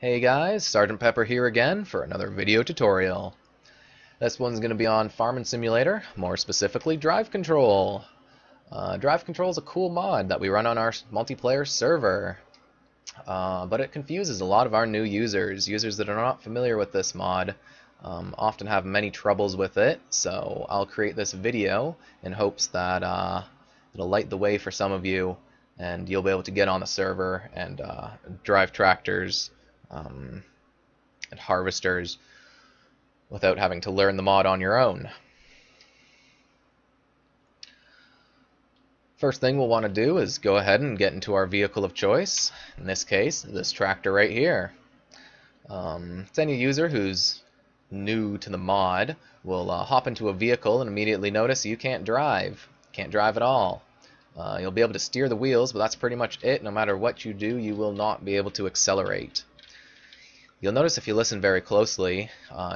Hey guys, Sergeant Pepper here again for another video tutorial. This one's going to be on Farming Simulator, more specifically Drive Control. Drive Control is a cool mod that we run on our multiplayer server, but it confuses a lot of our new users. Users that are not familiar with this mod often have many troubles with it, so I'll create this video in hopes that it'll light the way for some of you and you'll be able to get on the server and drive tractors and harvesters without having to learn the mod on your own. First thing we'll want to do is go ahead and get into our vehicle of choice. In this case, this tractor right here. It's any user who's new to the mod will hop into a vehicle and immediately notice you can't drive. Can't drive at all. You'll be able to steer the wheels, but that's pretty much it. No matter what you do, you will not be able to accelerate. You'll notice if you listen very closely,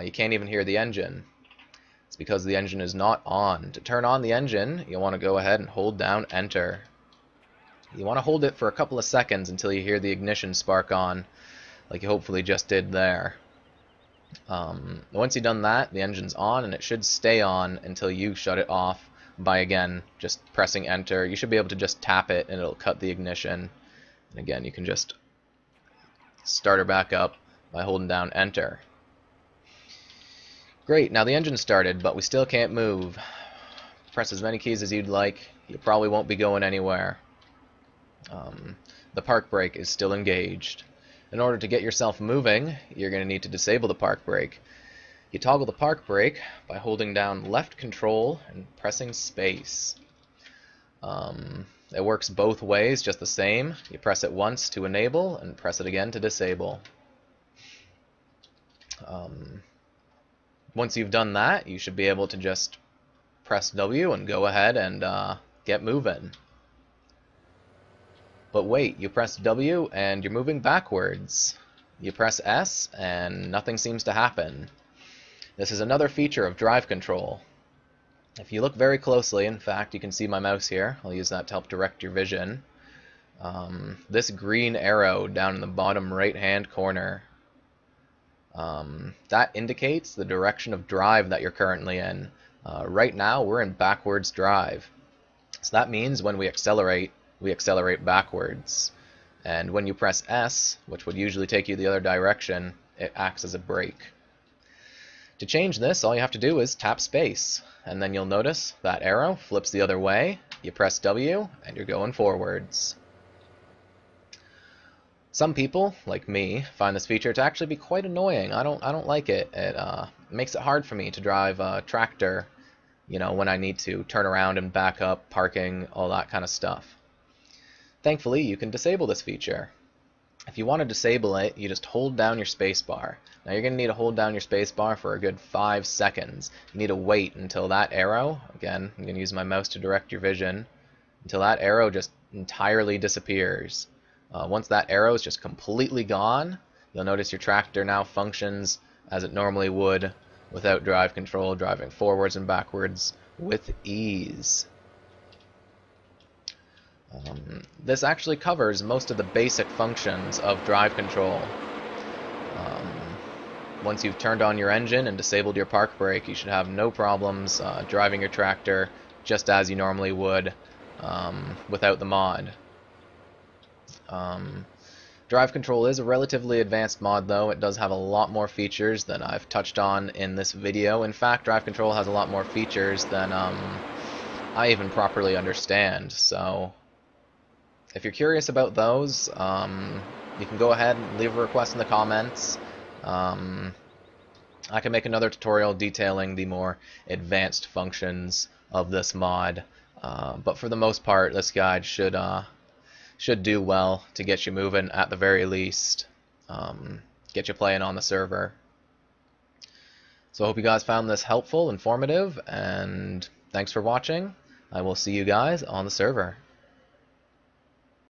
you can't even hear the engine. It's because the engine is not on. To turn on the engine, you'll want to go ahead and hold down Enter. You want to hold it for a couple of seconds until you hear the ignition spark on, like you hopefully just did there. Once you've done that, the engine's on, and it should stay on until you shut it off by, again, just pressing Enter. You should be able to just tap it and it'll cut the ignition. And again, you can just start her back up by holding down Enter. Great, now the engine started, but we still can't move. Press as many keys as you'd like. You probably won't be going anywhere. The park brake is still engaged. In order to get yourself moving, you're going to need to disable the park brake. You toggle the park brake by holding down left control and pressing space. It works both ways, just the same. You press it once to enable and press it again to disable. Once you've done that, you should be able to just press W and go ahead and get moving. But wait, you press W and you're moving backwards. You press S and nothing seems to happen. This is another feature of Drive Control. If you look very closely, in fact, you can see my mouse here. I'll use that to help direct your vision. This green arrow down in the bottom right-hand corner, that indicates the direction of drive that you're currently in. Right now, we're in backwards drive. So that means when we accelerate backwards. And when you press S, which would usually take you the other direction, it acts as a brake. To change this, all you have to do is tap space, and then you'll notice that arrow flips the other way. You press W, and you're going forwards. Some people, like me, find this feature to actually be quite annoying. I don't like it. It makes it hard for me to drive a tractor, you know, when I need to turn around and back up, parking, all that kind of stuff. Thankfully, you can disable this feature. If you want to disable it, you just hold down your space bar. Now you're going to need to hold down your space bar for a good 5 seconds. You need to wait until that arrow, again, I'm going to use my mouse to direct your vision, until that arrow just entirely disappears. Once that arrow is just completely gone, you'll notice your tractor now functions as it normally would without drive control, driving forwards and backwards with ease. This actually covers most of the basic functions of drive control. Once you've turned on your engine and disabled your park brake, you should have no problems driving your tractor just as you normally would without the mod. Drive Control is a relatively advanced mod, though. It does have a lot more features than I've touched on in this video. In fact, Drive Control has a lot more features than I even properly understand. So if you're curious about those, you can go ahead and leave a request in the comments. I can make another tutorial detailing the more advanced functions of this mod, but for the most part, this guide should do well to get you moving at the very least, get you playing on the server. So I hope you guys found this helpful, informative, and thanks for watching. I will see you guys on the server.